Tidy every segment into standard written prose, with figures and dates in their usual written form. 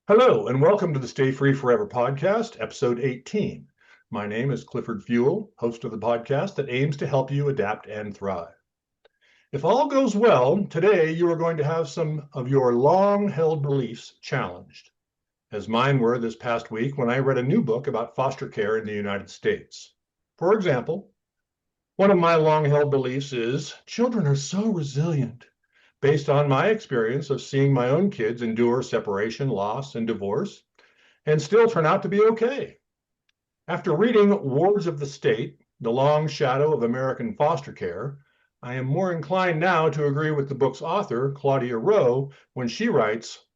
Hello, and welcome to the Stay Free Forever podcast, episode 18. My name is Clifford Fuel, host of the podcast that aims to help you adapt and thrive. If all goes well, today you are going to have some of your long-held beliefs challenged, as mine were this past week when I read a new book about foster care in the United States. For example, one of my long-held beliefs is children are so resilient, based on my experience of seeing my own kids endure separation, loss, and divorce, and still turn out to be okay. After reading Wards of the State, The Long Shadow of American Foster Care, I am more inclined now to agree with the book's author, Claudia Rowe, when she writes,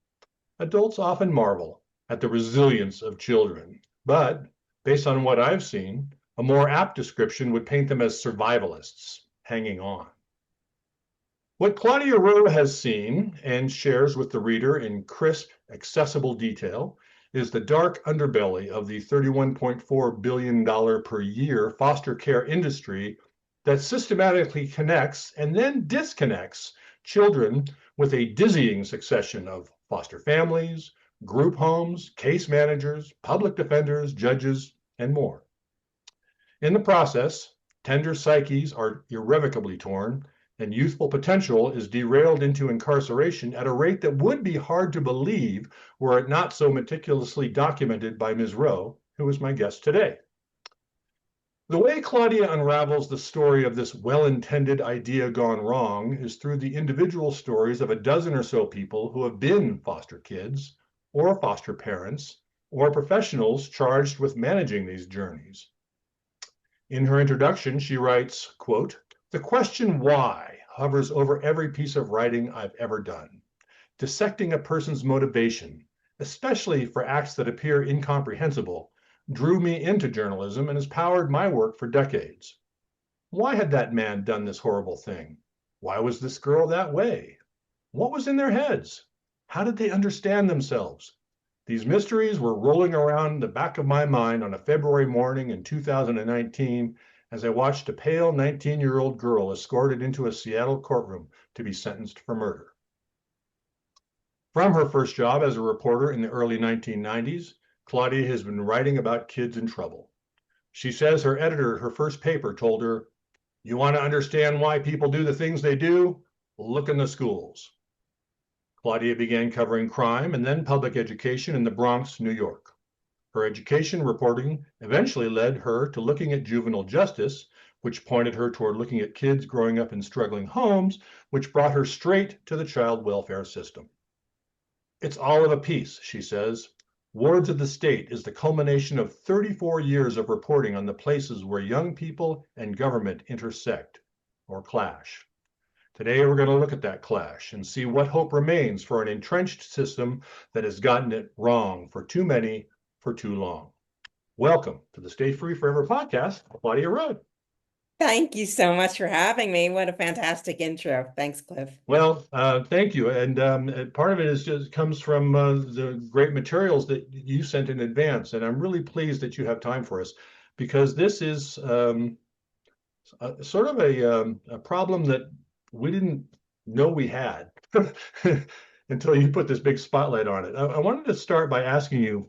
adults often marvel at the resilience of children, but based on what I've seen, a more apt description would paint them as survivalists, hanging on. What Claudia Rowe has seen and shares with the reader in crisp, accessible detail is the dark underbelly of the $31.4 billion per year foster care industry that systematically connects and then disconnects children with a dizzying succession of foster families, group homes, case managers, public defenders, judges, and more. In the process, tender psyches are irrevocably torn, and youthful potential is derailed into incarceration at a rate that would be hard to believe were it not so meticulously documented by Ms. Rowe, who is my guest today. The way Claudia unravels the story of this well-intended idea gone wrong is through the individual stories of a dozen or so people who have been foster kids, or foster parents, or professionals charged with managing these journeys. In her introduction, she writes, quote, the question why hovers over every piece of writing I've ever done. Dissecting a person's motivation, especially for acts that appear incomprehensible, drew me into journalism and has powered my work for decades. Why had that man done this horrible thing? Why was this girl that way? What was in their heads? How did they understand themselves? These mysteries were rolling around the back of my mind on a February morning in 2019 as I watched a pale 19-year-old girl escorted into a Seattle courtroom to be sentenced for murder. From her first job as a reporter in the early 1990s, Claudia has been writing about kids in trouble. She says her editor at her first paper told her, you want to understand why people do the things they do? Look in the schools. Claudia began covering crime and then public education in the Bronx, New York. Her education reporting eventually led her to looking at juvenile justice, which pointed her toward looking at kids growing up in struggling homes, which brought her straight to the child welfare system. It's all of a piece, she says. Wards of the State is the culmination of 34 years of reporting on the places where young people and government intersect or clash. Today, we're going to look at that clash and see what hope remains for an entrenched system that has gotten it wrong for too many for too long. Welcome to the Stay Free Forever podcast, Claudia Rowe. Thank you so much for having me. What a fantastic intro. Thanks, Cliff. Well, thank you. And part of it is just comes from the great materials that you sent in advance. And I'm really pleased that you have time for us because this is sort of a problem that we didn't know we had until you put this big spotlight on it. I wanted to start by asking you,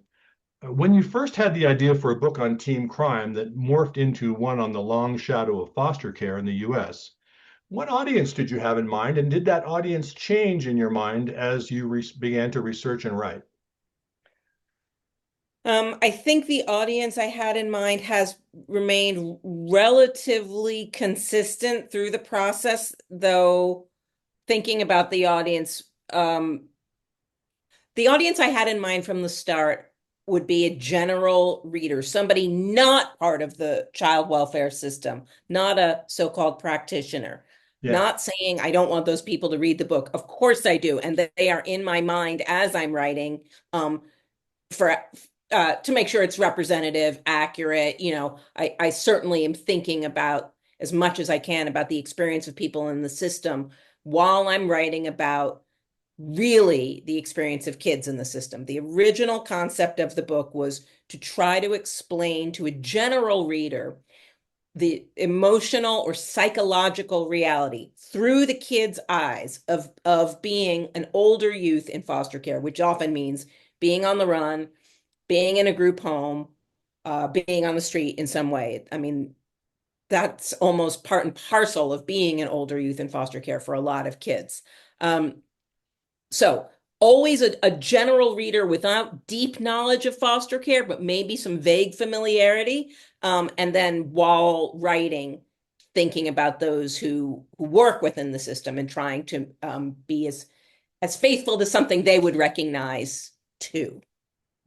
when you first had the idea for a book on teen crime that morphed into one on the long shadow of foster care in the US, what audience did you have in mind, and did that audience change in your mind as you began to research and write? I think the audience I had in mind has remained relatively consistent through the process, though thinking about the audience I had in mind from the start would be a general reader, somebody not part of the child welfare system, not a so-called practitioner. Yeah. Not saying I don't want those people to read the book. Of course I do, and they are in my mind as I'm writing, for to make sure it's representative, accurate. I certainly am thinking about as much as I can about the experience of people in the system while I'm writing about really the experience of kids in the system. The original concept of the book was to try to explain to a general reader the emotional or psychological reality through the kid's eyes of being an older youth in foster care, which often means being on the run, being in a group home, being on the street in some way. I mean, that's almost part and parcel of being an older youth in foster care for a lot of kids. Um, so always a general reader without deep knowledge of foster care, but maybe some vague familiarity. And then while writing, thinking about those who work within the system and trying to be as faithful to something they would recognize too.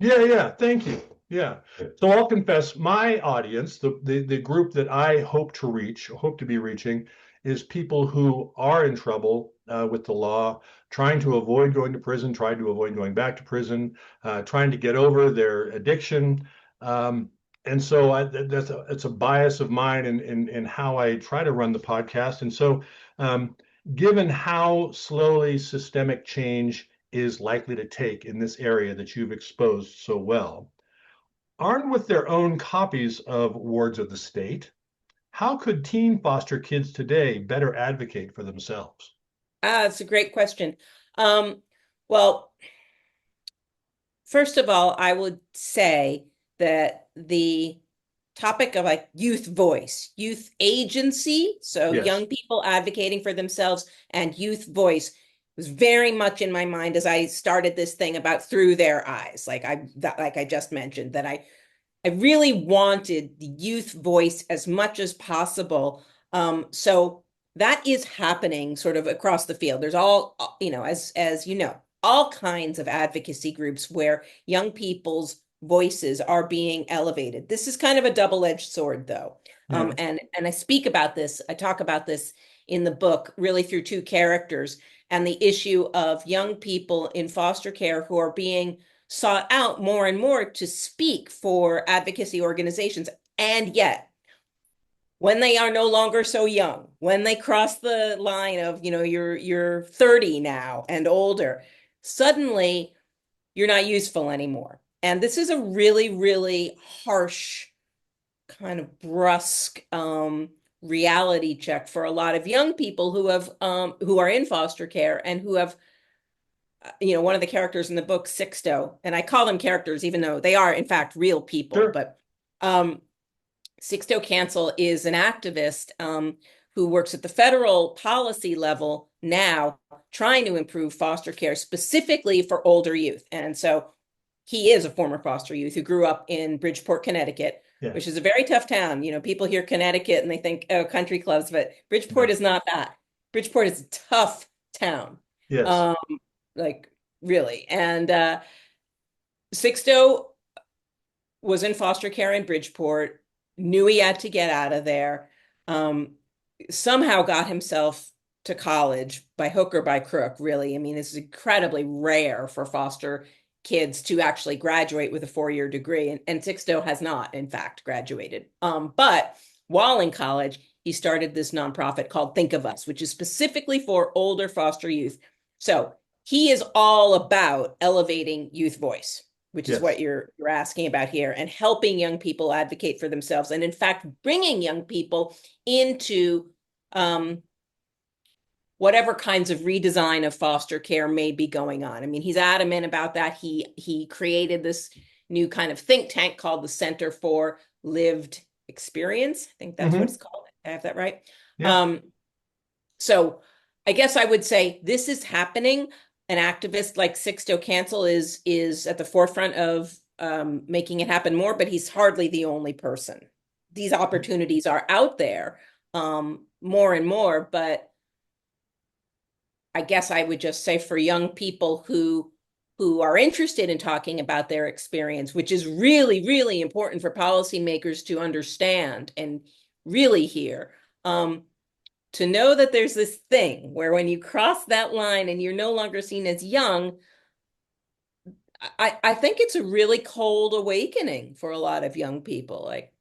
Yeah, thank you. Yeah. So I'll confess my audience, the group that I hope to reach, hope to be reaching, is people who are in trouble with the law, trying to avoid going to prison, trying to avoid going back to prison, trying to get over their addiction. Um, and so it's a bias of mine in how I try to run the podcast. And so given how slowly systemic change is likely to take in this area that you've exposed so well. Armed with their own copies of Wards of the State, how could teen foster kids today better advocate for themselves? It's a great question. Um, well, first of all, I would say that the topic of like youth voice, youth agency, so Yes, young people advocating for themselves and youth voice was very much in my mind as I started this thing about through their eyes, like I just mentioned, that I really wanted the youth voice as much as possible. So that is happening sort of across the field. There's all, as you know, all kinds of advocacy groups where young people's voices are being elevated. This is kind of a double-edged sword, though. yeah, And I speak about this, I talk about this in the book, really through two characters, and the issue of young people in foster care who are being sought out more and more to speak for advocacy organizations. And yet, when they are no longer so young, when they cross the line of, you're 30 now and older, suddenly you're not useful anymore. And this is a really, really harsh, kind of brusque reality check for a lot of young people who are in foster care and who have one of the characters in the book, Sixto, and I call them characters, even though they are, in fact, real people. sure. But Sixto Cancel is an activist who works at the federal policy level now, trying to improve foster care specifically for older youth. And so he is a former foster youth who grew up in Bridgeport, Connecticut, which Yes, is a very tough town. People hear Connecticut and they think, oh, country clubs, but Bridgeport no, is not that. Bridgeport is a tough town. yes, Um, like really. And Sixto was in foster care in Bridgeport, knew he had to get out of there, somehow got himself to college by hook or by crook, really. I mean, it's incredibly rare for foster kids to actually graduate with a 4-year degree. And Sixto has not, in fact, graduated. But while in college, he started this nonprofit called Think of Us, which is specifically for older foster youth. So he is all about elevating youth voice, which is what yes, you're asking about here, and helping young people advocate for themselves, and in fact, bringing young people into whatever kinds of redesign of foster care may be going on. I mean, he's adamant about that. He created this new kind of think tank called the Center for Lived Experience. I think that's what hmm it's called. I have that right. yeah, Um, so I guess I would say this is happening. An activist like Sixto Cancel is at the forefront of making it happen more, but he's hardly the only person. These opportunities are out there more and more, but I guess I would just say for young people who are interested in talking about their experience, which is really, really important for policymakers to understand and really hear. To know that there's this thing where when you cross that line and you're no longer seen as young, I think it's a really cold awakening for a lot of young people. Like,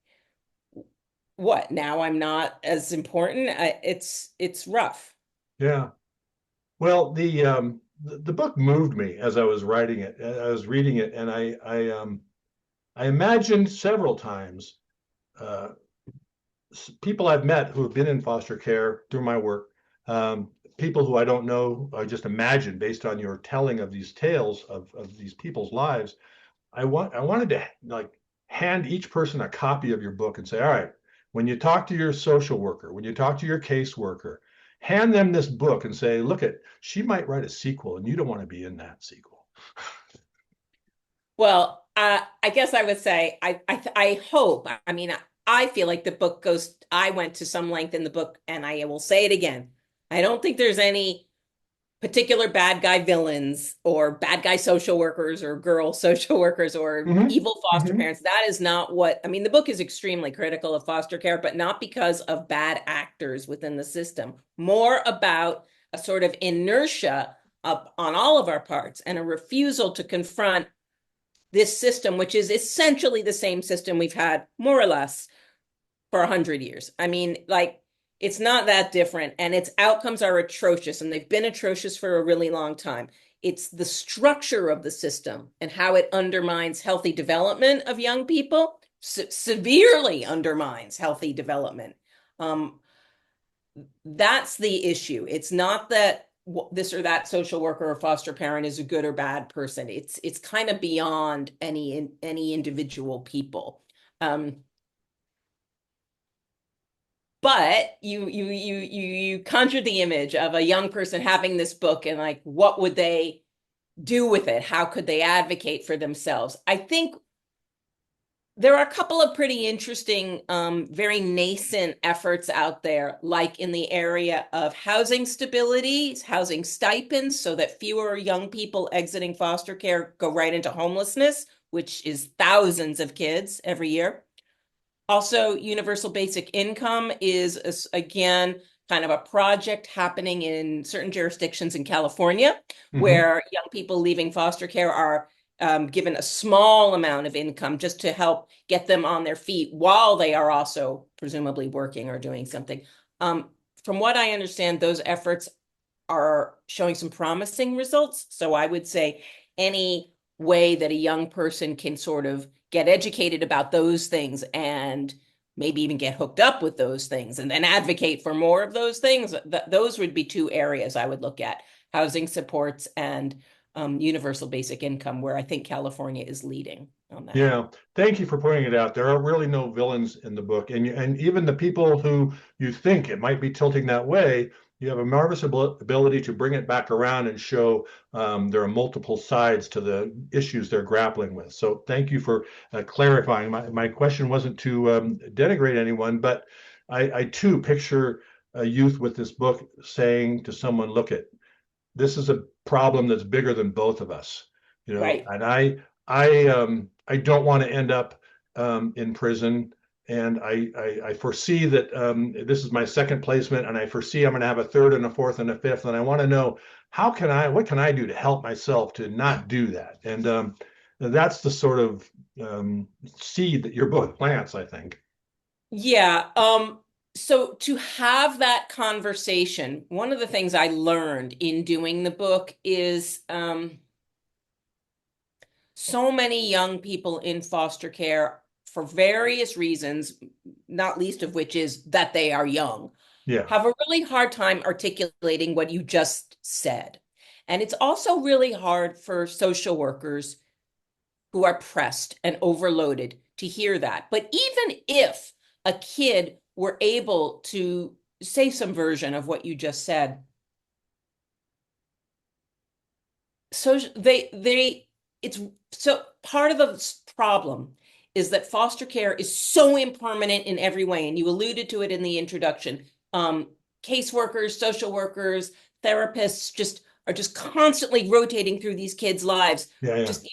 what? Now I'm not as important. It's rough. yeah. Well, the book moved me as I was writing it. I was reading it, and I imagined several times uh, people I've met who have been in foster care through my work um, people who I don't know, I just imagine based on your telling of these tales of these people's lives. I wanted to like hand each person a copy of your book and say, all right, when you talk to your social worker, when you talk to your caseworker, hand them this book and say, look at, she might write a sequel and you don't want to be in that sequel. Well, I guess I would say I hope. I mean, I feel like the book goes. I went to some length in the book, and I will say it again. I don't think there's any particular bad guy villains or bad guy social workers or girl social workers or Mm-hmm. evil foster Mm-hmm. parents. That is not what, I mean, the book is extremely critical of foster care, but not because of bad actors within the system. More about a sort of inertia up on all of our parts and a refusal to confront this system, which is essentially the same system we've had more or less for 100 years. I mean, like, it's not that different, and its outcomes are atrocious, and they've been atrocious for a really long time. It's the structure of the system and how it undermines healthy development of young people, severely undermines healthy development. Um, that's the issue. It's not that this or that social worker or foster parent is a good or bad person. It's kind of beyond any individual people. Um, but you conjured the image of a young person having this book and like, what would they do with it? How could they advocate for themselves? I think there are a couple of pretty interesting, very nascent efforts out there, like in the area of housing stability, housing stipends, so that fewer young people exiting foster care go right into homelessness, which is thousands of kids every year. Also, universal basic income is, again, kind of a project happening in certain jurisdictions in California, Mm-hmm. where young people leaving foster care are given a small amount of income just to help get them on their feet while they are also presumably working or doing something. Um, from what I understand, those efforts are showing some promising results. So I would say any way that a young person can sort of get educated about those things and maybe even get hooked up with those things and then advocate for more of those things, those would be two areas I would look at: housing supports and universal basic income, where I think California is leading on that. Yeah, thank you for pointing it out. There are really no villains in the book, and even the people who you think it might be tilting that way, you have a marvelous ability to bring it back around and show there are multiple sides to the issues they're grappling with. So thank you for clarifying. My question wasn't to denigrate anyone, but I too picture a youth with this book saying to someone, "Look it, this is a problem that's bigger than both of us, you know, Right. and I don't want to end up in prison. And I foresee that this is my second placement, and I foresee I'm going to have a third and a fourth and a fifth. And I want to know what can I do to help myself to not do that? And that's the sort of seed that your book plants, I think. Yeah. So to have that conversation, one of the things I learned in doing the book is so many young people in foster care, for various reasons, not least of which is that they are young, Yeah, have a really hard time articulating what you just said. And it's also really hard for social workers who are pressed and overloaded to hear that. But even if a kid were able to say some version of what you just said, so they it's so part of the problem is that foster care is so impermanent in every way, and you alluded to it in the introduction. Caseworkers, social workers, therapists just constantly rotating through these kids' lives. yeah, yeah. Just,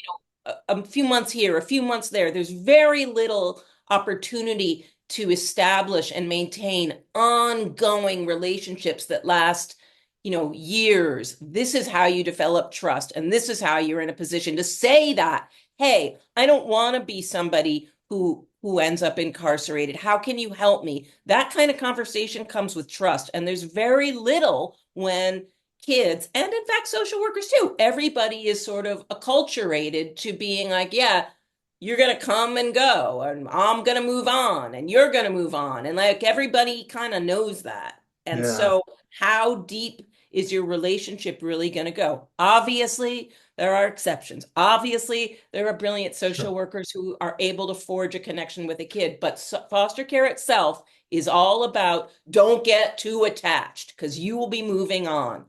a few months here, a few months there. There's very little opportunity to establish and maintain ongoing relationships that last, years. This is how you develop trust. And this is how you're in a position to say that, hey, I don't want to be somebody who ends up incarcerated. How can you help me? That kind of conversation comes with trust. And there's very little when kids, and in fact, social workers too, everybody is sort of acculturated to being like, yeah, you're going to come and go, and I'm going to move on, and you're going to move on. And like everybody kind of knows that. And Yeah, so how deep is your relationship really going to go? Obviously, there are exceptions. Obviously, there are brilliant social sure. workers who are able to forge a connection with a kid, but foster care itself is all about don't get too attached because you will be moving on.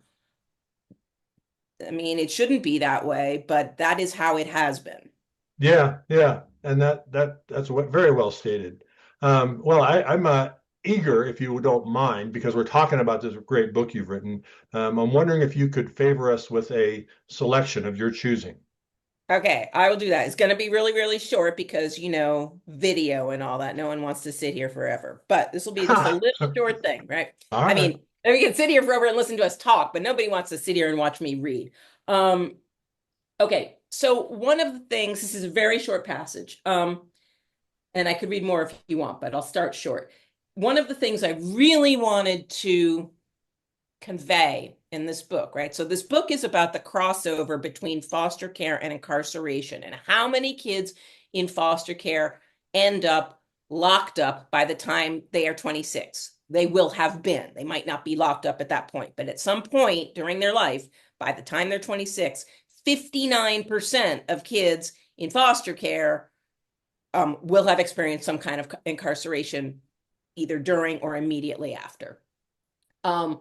I mean, it shouldn't be that way, but that is how it has been. Yeah, yeah, and that's what very well stated. Well, I'm eager, if you don't mind, because we're talking about this great book you've written. I'm wondering if you could favor us with a selection of your choosing. Okay, I will do that. It's going to be really, really short because, video and all that. No one wants to sit here forever. But this will be just a little All short thing, right? I right. mean, we can sit here forever and listen to us talk, but nobody wants to sit here and watch me read. Um, okay, so one of the things, this is a very short passage, and I could read more if you want, but I'll start short. One of the things I really wanted to convey in this book, right? So this book is about the crossover between foster care and incarceration and how many kids in foster care end up locked up by the time they are 26. They will have been. They might not be locked up at that point, but at some point during their life, by the time they're 26, 59% of kids in foster care will have experienced some kind of incarceration either during or immediately after. Um,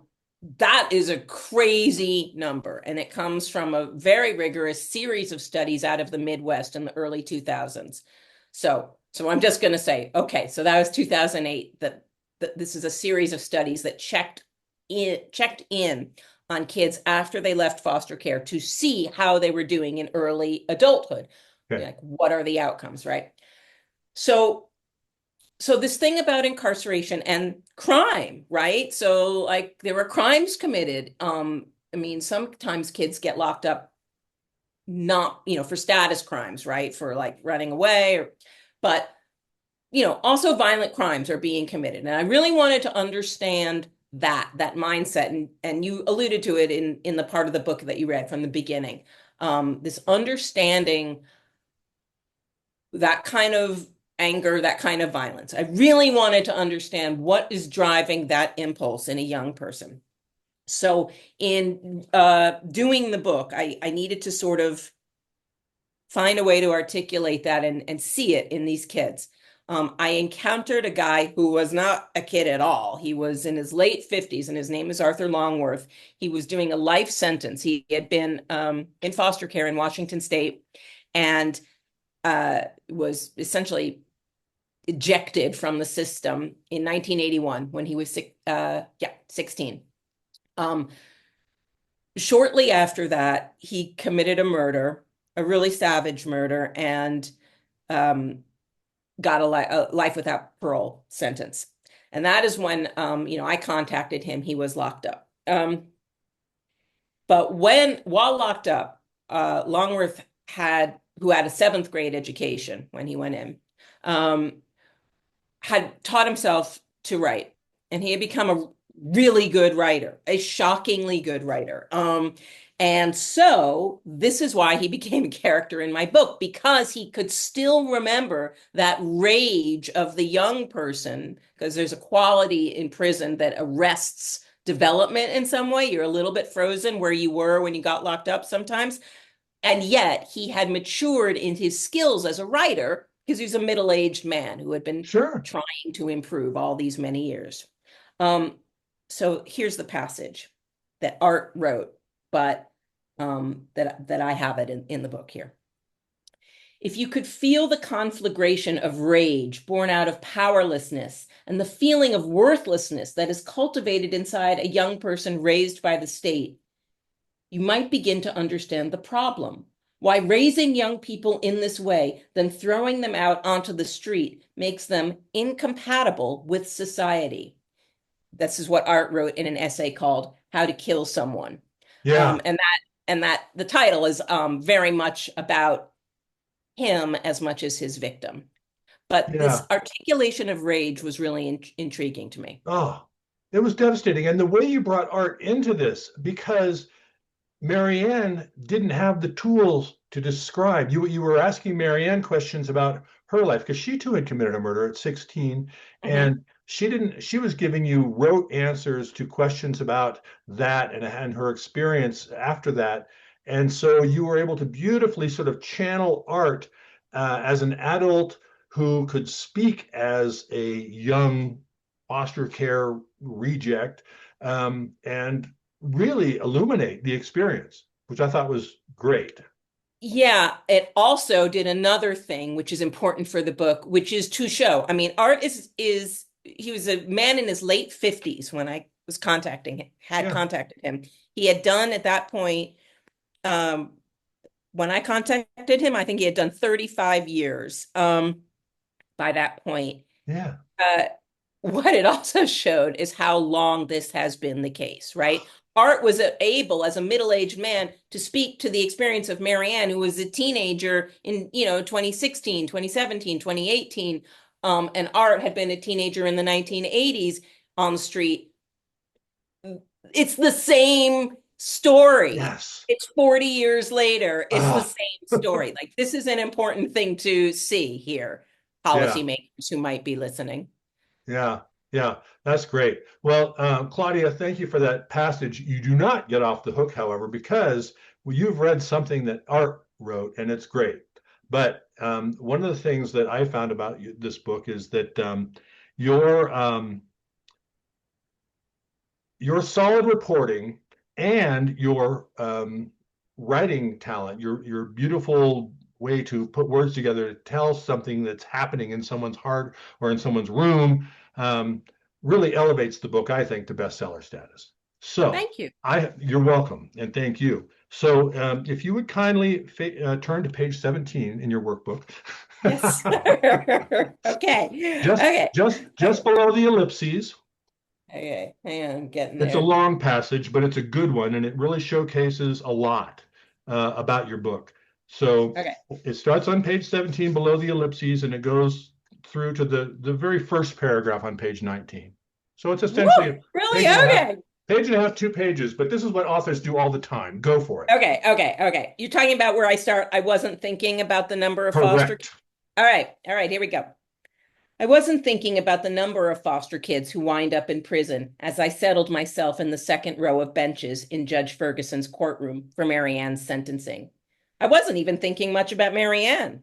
that is a crazy number, and it comes from a very rigorous series of studies out of the Midwest in the early 2000s. So I'm just going to say, okay, so that was 2008. That this is a series of studies that checked in on kids after they left foster care to see how they were doing in early adulthood. Okay. Like, what are the outcomes, right? So this thing about incarceration and crime, right? So like there were crimes committed. I mean, sometimes kids get locked up not, for status crimes, right? For like running away but also violent crimes are being committed. And I really wanted to understand that mindset and you alluded to it in the part of the book that you read from the beginning. This understanding that kind of anger, that kind of violence. I really wanted to understand what is driving that impulse in a young person. So in doing the book, I needed to sort of find a way to articulate that and see it in these kids. I encountered a guy who was not a kid at all. He was in his late 50s, and his name is Arthur Longworth. He was doing a life sentence. He had been in foster care in Washington State and was essentially ejected from the system in 1981 when he was 16. Um, Shortly after that, he committed a murder, a really savage murder, and um, got a life without parole sentence. And that is when I contacted him. He was locked up. But while locked up, Longworth who had a seventh grade education when he went in, had taught himself to write, and he had become a really good writer, a shockingly good writer. And so this is why he became a character in my book, because he could still remember that rage of the young person, because there's a quality in prison that arrests development in some way. You're a little bit frozen where you were when you got locked up sometimes. And yet he had matured in his skills as a writer because he's a middle-aged man who had been Sure. trying to improve all these many years. Um, so here's the passage that Art wrote, but that I have it in the book here. If you could feel the conflagration of rage born out of powerlessness and the feeling of worthlessness that is cultivated inside a young person raised by the state, you might begin to understand the problem. Why raising young people in this way, then throwing them out onto the street, makes them incompatible with society. This is what Art wrote in an essay called How to Kill Someone. Yeah, And that the title is very much about him as much as his victim. But this yeah. articulation of rage was really intriguing to me. Oh, it was devastating. And the way you brought art into this, because Marianne didn't have the tools to describe. You were asking Marianne questions about her life because she too had committed a murder at 16, Mhm. and she was giving you rote answers to questions about that and her experience after that. And so you were able to beautifully sort of channel Art as an adult who could speak as a young foster care reject, and really illuminate the experience, which I thought was great. Yeah, it also did another thing which is important for the book, which is to show. I mean, Art is he was a man in his late 50s when I was had Yeah, contacted him. He had done at that point, um, when I contacted him, I think he had done 35 years by that point. yeah, Uh, what it also showed is how long this has been the case, right? Art was able, as a middle-aged man, to speak to the experience of Marianne, who was a teenager in, 2016, 2017, 2018. And Art had been a teenager in the 1980s on the street. It's the same story. yes. It's 40 years later. It's the Ah, same story. Like, this is an important thing to see here, yeah. policymakers who might be listening. Yeah, yeah, that's great. Well, Claudia, thank you for that passage. You do not get off the hook, however, because well, you've read something that Art wrote, and it's great. But one of the things that I found about this book is that your your solid reporting and your writing talent, your beautiful way to put words together to tell something that's happening in someone's heart or in someone's room, um, really elevates the book, I think, to bestseller status. So Thank you. you're welcome, and thank you. So if you would kindly turn to page 17 in your workbook. Yes. Okay. just Okay. just below the ellipses. Okay. Hang on, I'm getting It's a there. long passage, but it's a good one, and it really showcases a lot about your book. So Okay. it starts on page 17 below the ellipses, and it goes through to the very first paragraph on page 19. So it's Woo! essentially a Really? page and a half, Okay. page and a half, 2 pages, but this is what authors do all the time. Go for it. Okay. Okay. Okay. You're talking about where I start. I wasn't thinking about the number of foster. Correct. All right. All right. Here we go. I wasn't thinking about the number of foster kids who wind up in prison as I settled myself in the second row of benches in Judge Ferguson's courtroom for Marianne's sentencing. I wasn't even thinking much about Marianne.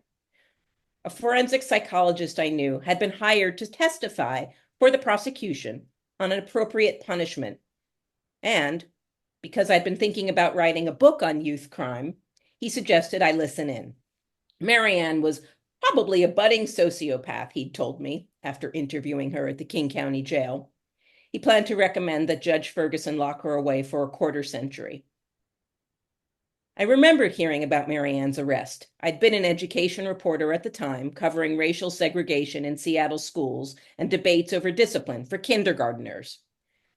A forensic psychologist I knew had been hired to testify for the prosecution on an appropriate punishment. And because I'd been thinking about writing a book on youth crime, he suggested I listen in. Marianne was probably a budding sociopath, he'd told me after interviewing her at the King County Jail. He planned to recommend that Judge Ferguson lock her away for a quarter century. I remembered hearing about Marianne's arrest. I'd been an education reporter at the time, covering racial segregation in Seattle schools and debates over discipline for kindergarteners.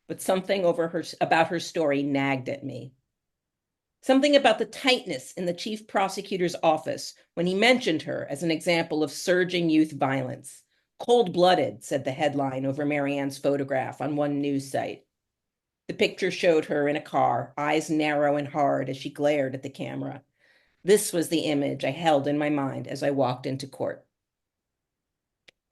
But something about her story nagged at me. Something about the tightness in the chief prosecutor's office when he mentioned her as an example of surging youth violence. Cold-blooded, said the headline over Marianne's photograph on one news site. The picture showed her in a car, eyes narrow and hard as she glared at the camera. This was the image I held in my mind as I walked into court.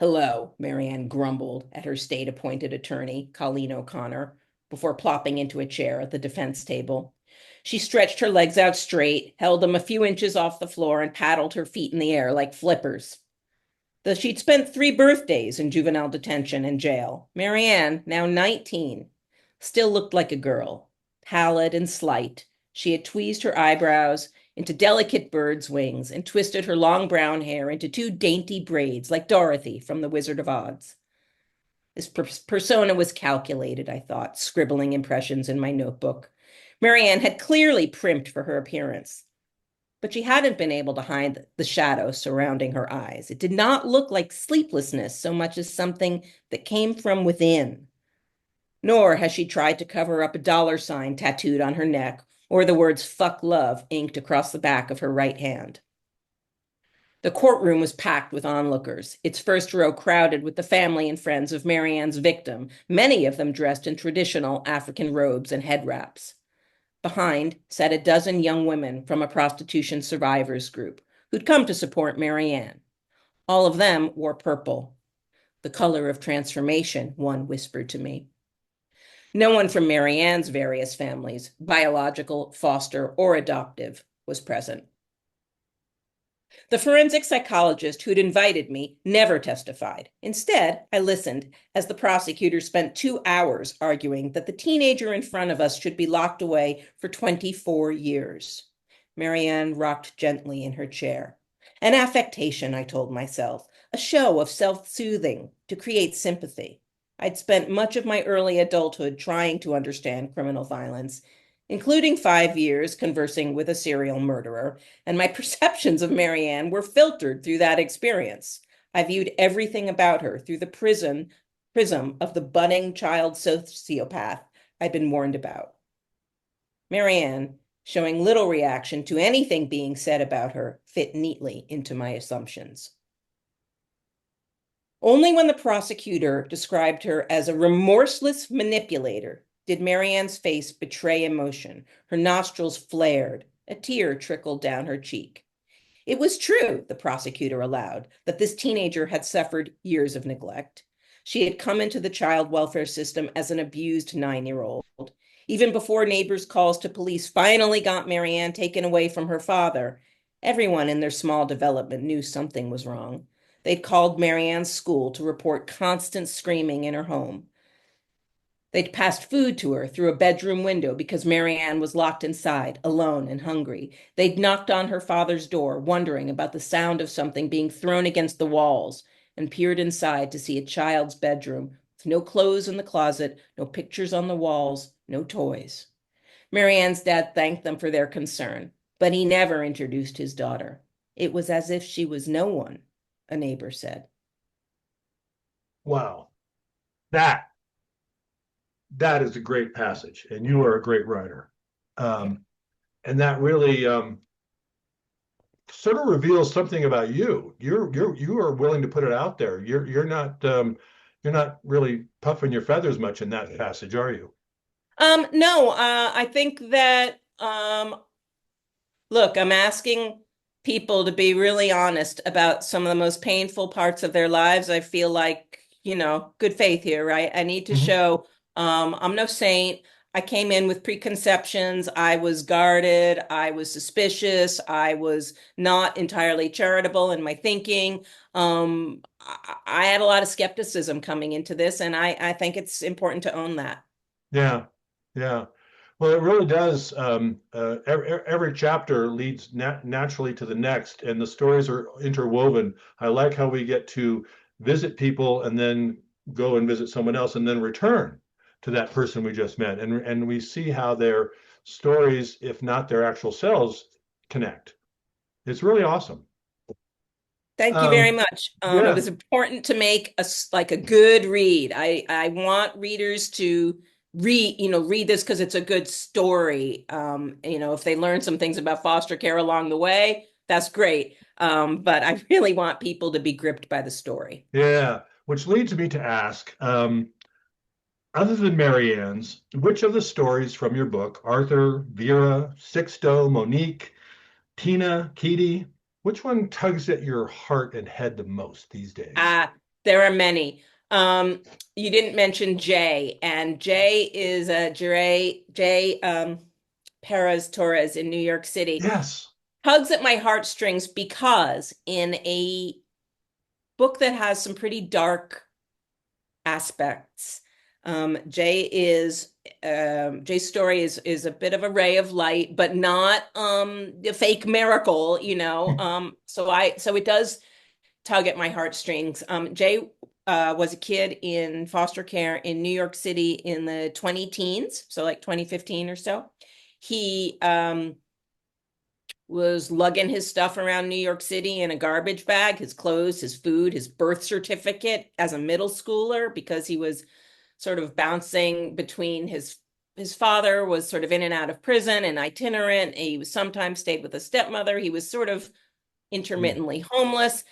Hello, Marianne grumbled at her state-appointed attorney, Colleen O'Connor, before plopping into a chair at the defense table. She stretched her legs out straight, held them a few inches off the floor, and paddled her feet in the air like flippers. Though she'd spent 3 birthdays in juvenile detention and jail, Marianne, now 19, still looked like a girl, pallid and slight. She had tweezed her eyebrows into delicate bird's wings and twisted her long brown hair into 2 dainty braids like Dorothy from The Wizard of Oz. This persona was calculated, I thought, scribbling impressions in my notebook. Marianne had clearly primped for her appearance, but she hadn't been able to hide the shadow surrounding her eyes. It did not look like sleeplessness so much as something that came from within. Nor has she tried to cover up a $sign tattooed on her neck or the words "fuck love" inked across the back of her right hand. The courtroom was packed with onlookers, its first row crowded with the family and friends of Marianne's victim, many of them dressed in traditional African robes and head wraps. Behind sat a dozen young women from a prostitution survivors group who'd come to support Marianne. All of them wore purple. The color of transformation, one whispered to me. No one from Marianne's various families, biological, foster, or adoptive, was present. The forensic psychologist who'd invited me never testified. Instead, I listened as the prosecutor spent 2 hours arguing that the teenager in front of us should be locked away for 24 years. Marianne rocked gently in her chair. An affectation, I told myself, a show of self-soothing to create sympathy. I'd spent much of my early adulthood trying to understand criminal violence, including 5 years conversing with a serial murderer, and my perceptions of Marianne were filtered through that experience. I viewed everything about her through the prism of the budding child sociopath I'd been warned about. Marianne, showing little reaction to anything being said about her, fit neatly into my assumptions. Only when the prosecutor described her as a remorseless manipulator did Marianne's face betray emotion. Her nostrils flared. A tear trickled down her cheek. It was true, the prosecutor allowed, that this teenager had suffered years of neglect. She had come into the child welfare system as an abused 9-year-old. Even before neighbors' calls to police finally got Marianne taken away from her father, everyone in their small development knew something was wrong. They'd called Marianne's school to report constant screaming in her home. They'd passed food to her through a bedroom window because Marianne was locked inside, alone and hungry. They'd knocked on her father's door, wondering about the sound of something being thrown against the walls, and peered inside to see a child's bedroom with no clothes in the closet, no pictures on the walls, no toys. Marianne's dad thanked them for their concern, but he never introduced his daughter. It was as if she was no one, a neighbor said. Wow, that that is a great passage, and you are a great writer. Yeah. Um, and that really sort of reveals something about you. You are willing to put it out there. You're not really puffing your feathers much in that passage, are you? No, I think that look, I'm asking people to be really honest about some of the most painful parts of their lives. I feel like, good faith here, right? I need to Mhm. show I'm no saint. I came in with preconceptions. I was guarded. I was suspicious. I was not entirely charitable in my thinking. I had a lot of skepticism coming into this, and I think it's important to own that. Yeah, yeah. Well, it really does. Every chapter leads naturally to the next, and the stories are interwoven. I like how we get to visit people and then go and visit someone else and then return to that person we just met. And we see how their stories, if not their actual selves, connect. It's really awesome. Thank you very Um, much. It yeah, was important to make like a good read. I want readers to read this because it's a good story. If they learn some things about foster care along the way, that's great. But I really want people to be gripped by the story. yeah. Which leads me to ask, other than Marianne's, which of the stories from your book, Arthur, Vera, Sixto, Monique, Tina, Keaty, which one tugs at your heart and head the most these days? There are many. Um, you didn't mention Jay, and Jay is Jay Perez Torres in New York City. Yes. Tugs at my heartstrings because in a book that has some pretty dark aspects, Jay's story is a bit of a ray of light, but not a fake miracle, so it does tug at my heartstrings. Jay was a kid in foster care in New York City in the 20 teens, so like 2015 or so. He was lugging his stuff around New York City in a garbage bag, his clothes, his food, his birth certificate as a middle schooler, because he was sort of bouncing between his father was sort of in and out of prison and itinerant. He was sometimes stayed with a stepmother. He was sort of Mm. intermittently homeless.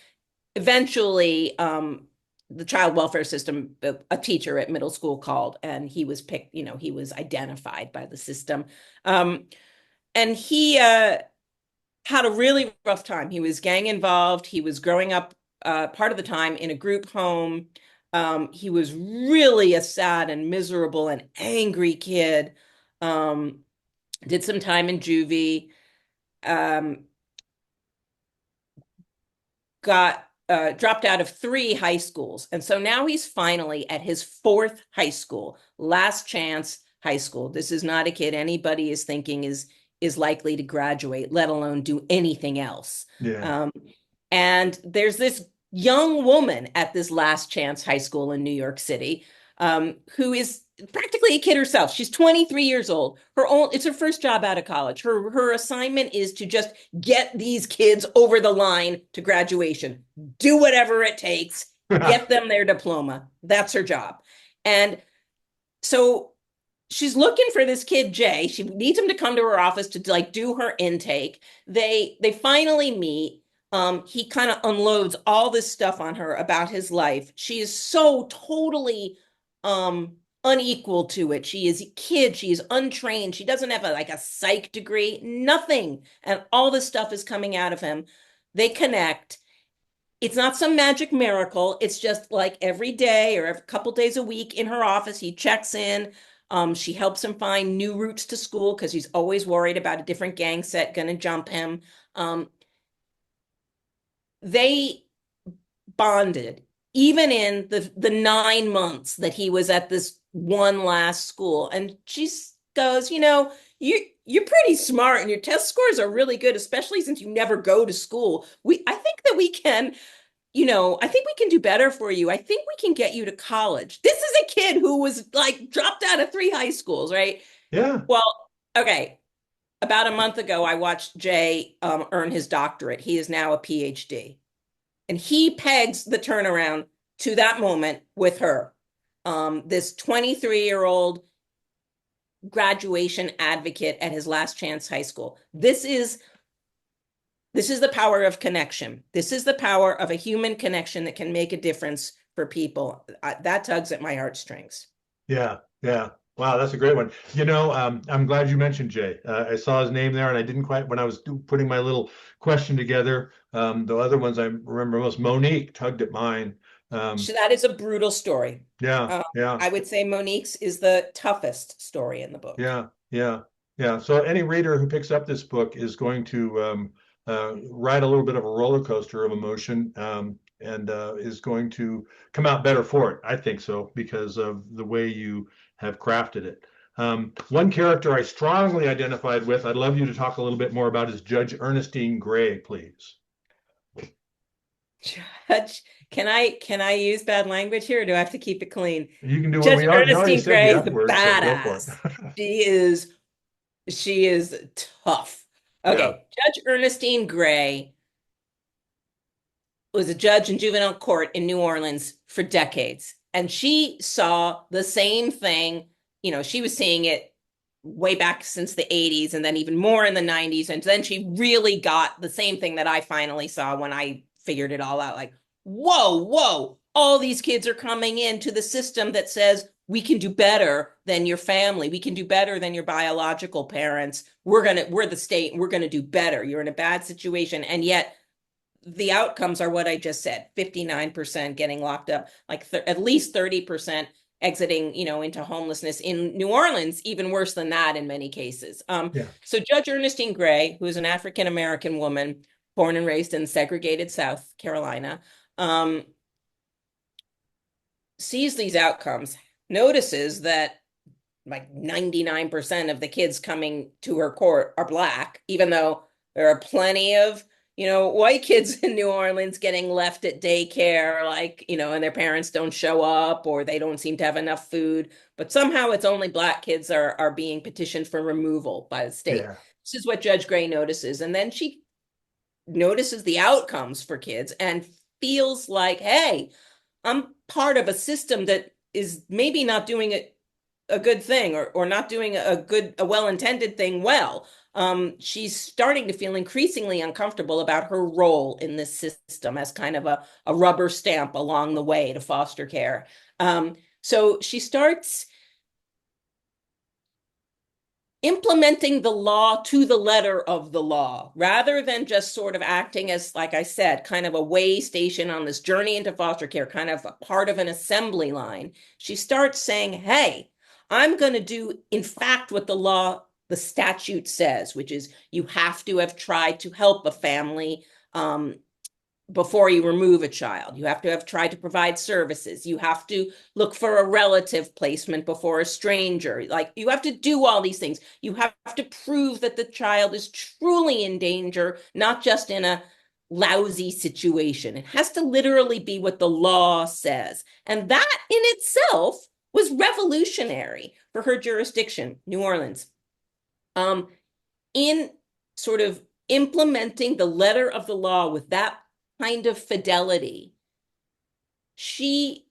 Eventually, the child welfare system, a teacher at middle school called, and he was picked, he was identified by the system. And he had a really rough time. He was gang involved. He was growing up part of the time in a group home. He was really a sad and miserable and angry kid. Um, did some time in juvie. Um, got dropped out of 3 high schools. And so now he's finally at his 4th high school, last chance high school. This is not a kid anybody is thinking is likely to graduate, let alone do anything else. Yeah. Um, and there's this young woman at this last chance high school in New York City, who is practically a kid herself. She's 23 years old. It's her first job out of college. Her assignment is to just get these kids over the line to graduation. Do whatever it takes, get them their diploma. That's her job. And so she's looking for this kid Jay. She needs him to come to her office to like do her intake. They finally meet. He kind of unloads all this stuff on her about his life. She is so totally unequal to it. She is a kid. She is untrained. She doesn't have like a psych degree, nothing. And all this stuff is coming out of him. They connect. It's not some magic miracle. It's just like every day or every couple days a week in her office, he checks in. She helps him find new routes to school because he's always worried about a different gang set going to jump him. They bonded even in the 9 months that he was at this one last school. And she goes, you're pretty smart and your test scores are really good, especially since you never go to school. I think that we can, I think we can do better for you. I think we can get you to college. This is a kid who was like dropped out of 3 high schools, right? Yeah. Well, okay. About a month ago, I watched Jay earn his doctorate. He is now a PhD. And he pegs the turnaround to that moment with her. This 23-year-old graduation advocate at his last chance high school. This is the power of connection. This is the power of a human connection that can make a difference for people. That tugs at my heartstrings. Yeah. Yeah. Wow, that's a great one. I'm glad you mentioned Jay. I saw his name there, and I didn't quite when I was putting my little question together. The other ones I remember most, Monique tugged at mine. That is a brutal story. Yeah, yeah, I would say Monique's is the toughest story in the book. yeah, yeah, yeah. So any reader who picks up this book is going to ride a little bit of a roller coaster of emotion, and is going to come out better for it. I think so because of the way you have crafted it. One character I strongly identified with, I'd love you to talk a little bit more about, is Judge Ernestine Gray, please. Judge, can I use bad language here, or do I have to keep it clean? You can do what Judge we already, you already Ernestine said the Gray is F the word, so go for badass. it. She is tough. Yeah, Okay, Judge Ernestine Gray was a judge in juvenile court in New Orleans for decades. And she saw the same thing. She was seeing it way back since the 80s and then even more in the 90s. And then she really got the same thing that I finally saw when I figured it all out. Like, whoa, all these kids are coming into the system that says we can do better than your family. We can do better than your biological parents. We're the state and we're going to do better. You're in a bad situation. And yet the outcomes are what I just said, 59% getting locked up, like at least 30% exiting, into homelessness in New Orleans, even worse than that in many cases. yeah, So Judge Ernestine Gray, who is an African-American woman born and raised in segregated South Carolina, sees these outcomes, notices that like 99% of the kids coming to her court are Black, even though there are plenty of white kids in New Orleans getting left at daycare, like, and their parents don't show up or they don't seem to have enough food. But somehow it's only Black kids are being petitioned for removal by the state. yeah, This is what Judge Gray notices. And then she notices the outcomes for kids and feels like, hey, I'm part of a system that is maybe not doing a good thing or not doing a well-intended thing well. She's starting to feel increasingly uncomfortable about her role in this system as kind of a rubber stamp along the way to foster care. So she starts implementing the law to the letter of the law, rather than just sort of acting as, like I said, kind of a way station on this journey into foster care, kind of a part of an assembly line. She starts saying, hey, I'm going to do, in fact, what the statute says, which is you have to have tried to help a family before you remove a child. You have to have tried to provide services. You have to look for a relative placement before a stranger. Like, you have to do all these things. You have to prove that the child is truly in danger, not just in a lousy situation. It has to literally be what the law says. And that in itself was revolutionary for her jurisdiction, New Orleans. In sort of implementing the letter of the law with that kind of fidelity, she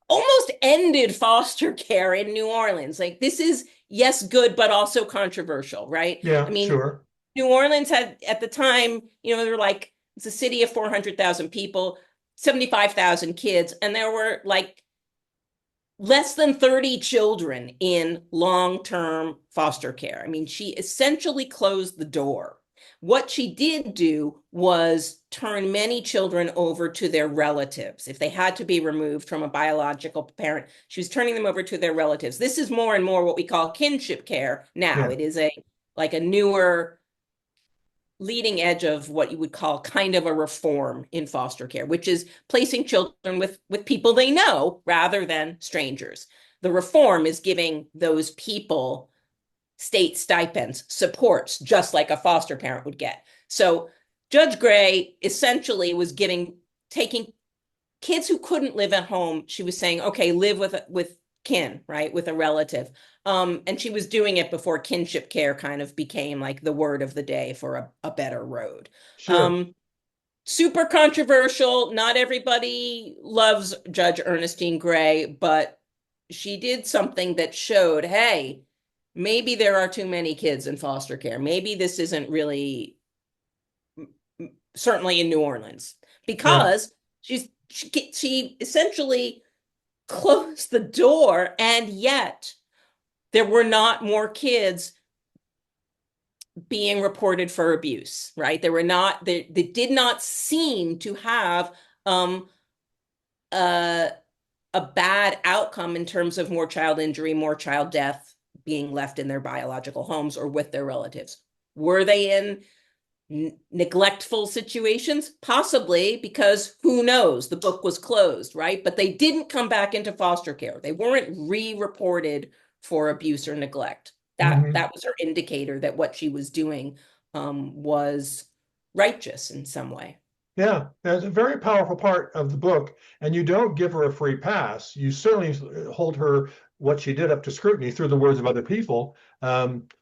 almost ended foster care in New Orleans. Like, this is, yes, good, but also controversial, right? Yeah, I mean, sure. New Orleans had, at the time, they're like, it's a city of 400,000 people, 75,000 kids, and there were like less than 30 children in long-term foster care. I mean, she essentially closed the door. What she did do was turn many children over to their relatives. If they had to be removed from a biological parent, she was turning them over to their relatives. This is more and more what we call kinship care now. Yeah. It is a newer leading edge of what you would call kind of a reform in foster care, which is placing children with people they know rather than strangers. The reform is giving those people state stipends, supports, just like a foster parent would get. So Judge Gray essentially was taking kids who couldn't live at home. She was saying, okay, live with kin, right, with a relative. And she was doing it before kinship care kind of became like the word of the day for a better road. Sure. Super controversial. Not everybody loves Judge Ernestine Gray, but she did something that showed, hey, maybe there are too many kids in foster care. Maybe this isn't really, certainly in New Orleans, Yeah. because she essentially closed the door, and yet there were not more kids being reported for abuse, right? They did not seem to have a bad outcome in terms of more child injury, more child death being left in their biological homes or with their relatives. Were they in neglectful situations? Possibly, because who knows? The book was closed, right? But they didn't come back into foster care. They weren't re-reported for abuse or neglect. That was her indicator that what she was doing was righteous in some way. Yeah, that's a very powerful part of the book. And you don't give her a free pass. You certainly hold her, what she did, up to scrutiny through the words of other people. And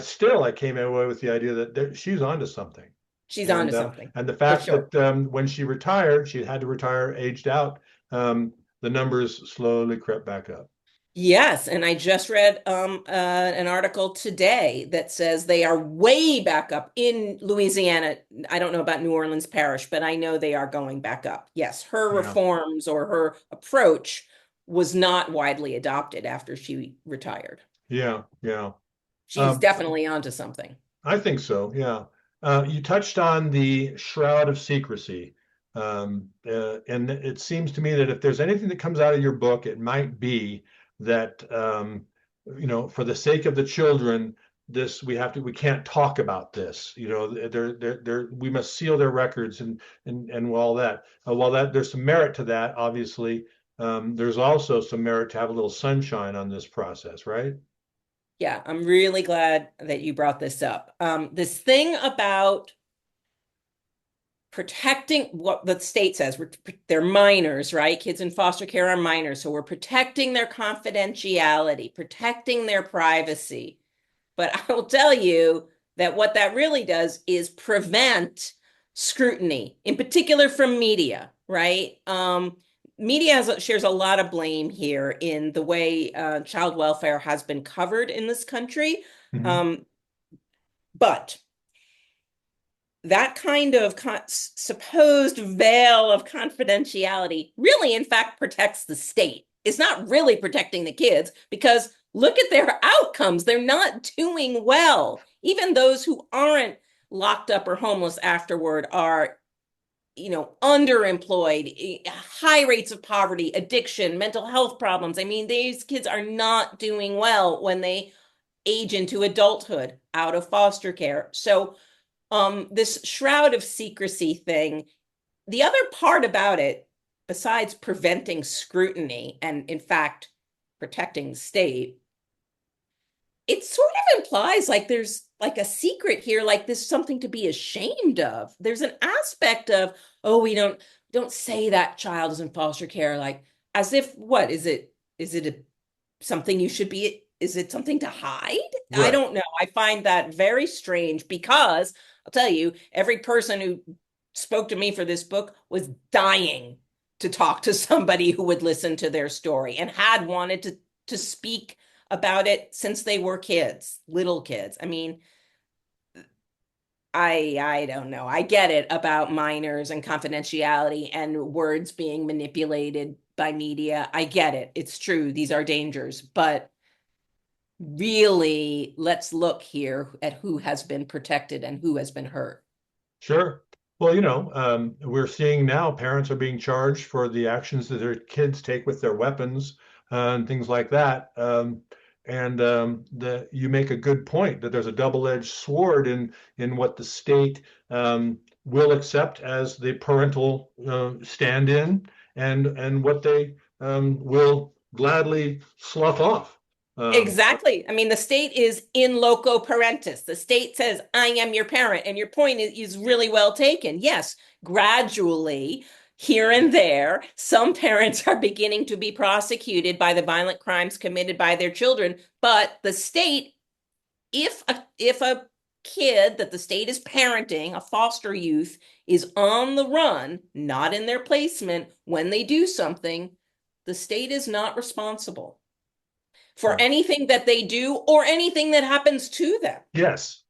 still, I came away with the idea that she's onto something. She's onto And something, and the for fact sure. that when she retired, she had to retire aged out. The numbers slowly crept back up. Yes, and I just read an article today that says they are way back up in Louisiana. I don't know about New Orleans Parish, but I know they are going back up. Yes, her Yeah, reforms or her approach was not widely adopted after she retired. yeah, yeah. She's Um, definitely onto something. I think so. Yeah. You touched on the shroud of secrecy. And it seems to me that if there's anything that comes out of your book, it might be that, for the sake of the children, we can't talk about this. We must seal their records and all that. While there's some merit to that, obviously, there's also some merit to have a little sunshine on this process, right? Yeah, I'm really glad that you brought this up. This thing about protecting what the state says, they're minors, right? Kids in foster care are minors. So we're protecting their confidentiality, protecting their privacy. But I will tell you that what that really does is prevent scrutiny, in particular from media, right? Media shares a lot of blame here in the way child welfare has been covered in this country. Mhm. Um, but that kind of supposed veil of confidentiality really, in fact, protects the state. It's not really protecting the kids, because look at their outcomes. They're not doing well. Even those who aren't locked up or homeless afterward are, underemployed, high rates of poverty, addiction, mental health problems. I mean, these kids are not doing well when they age into adulthood out of foster care. So, this shroud of secrecy thing, the other part about it, besides preventing scrutiny and, in fact, protecting the state, it sort of implies like there's like a secret here, like this is something to be ashamed of. There's an aspect of, oh, we don't say that child is in foster care, like as if what is it something you should be, is it something to hide? I Right. don't know. I find that very strange because I'll tell you, every person who spoke to me for this book was dying to talk to somebody who would listen to their story and had wanted to speak about it since they were kids, little kids. I mean, I don't know. I get it about minors and confidentiality and words being manipulated by media. I get it. It's true. These are dangers, but really, let's look here at who has been protected and who has been hurt. Sure. Well, we're seeing now parents are being charged for the actions that their kids take with their weapons and things like that. You make a good point that there's a double-edged sword in what the state will accept as the parental stand-in and what they will gladly slough off. Um, Exactly. I mean, the state is in loco parentis. The state says, I am your parent. And your point is really well taken. Yes, gradually, here and there, some parents are beginning to be prosecuted by the violent crimes committed by their children. But the state, if a kid that the state is parenting, a foster youth, is on the run, not in their placement, when they do something, the state is not responsible for right. anything that they do or anything that happens to them. Yes.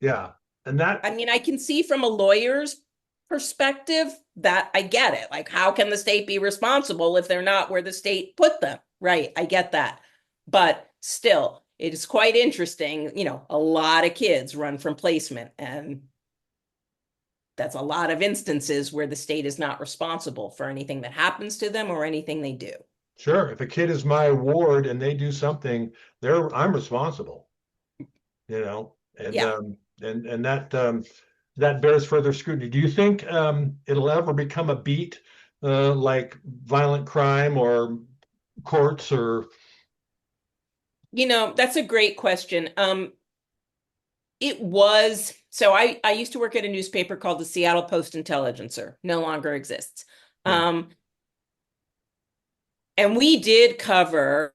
Yeah. And that I mean, I can see from a lawyer's perspective that I get it. Like, how can the state be responsible if they're not where the state put them? Right. I get that. But still, it is quite interesting. A lot of kids run from placement, and that's a lot of instances where the state is not responsible for anything that happens to them or anything they do. Sure. If a kid is my ward and they do something, I'm responsible, you know, and Yeah. um, and that bears further scrutiny. Do you think it'll ever become a beat like violent crime or courts or That's a great question. It was so I used to work at a newspaper called the Seattle Post-Intelligencer, no longer exists. yeah, Um, and we did cover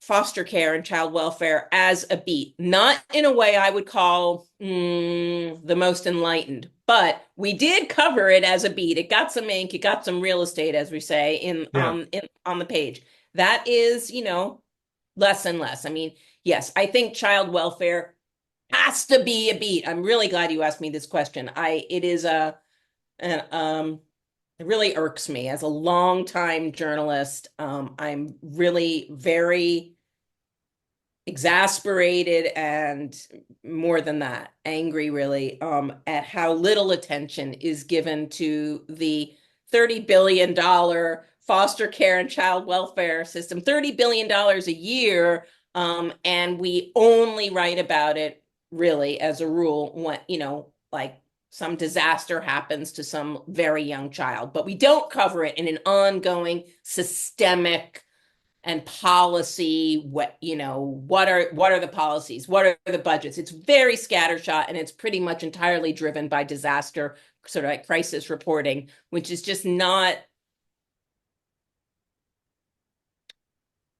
foster care and child welfare as a beat, not in a way I would call the most enlightened, but we did cover it as a beat. It got some ink, it got some real estate, as we say, yeah, on the page. That is, less and less. I mean, yes, I think child welfare has to be a beat. I'm really glad you asked me this question. It is it really irks me as a longtime journalist. I'm really very exasperated and, more than that, angry really, at how little attention is given to the $30 billion foster care and child welfare system, $30 billion a year. And we only write about it really as a rule when, like some disaster happens to some very young child, but we don't cover it in an ongoing systemic and policy. What are the policies, what are the budgets? It's very scattershot, and it's pretty much entirely driven by disaster, sort of like crisis reporting, which is just not,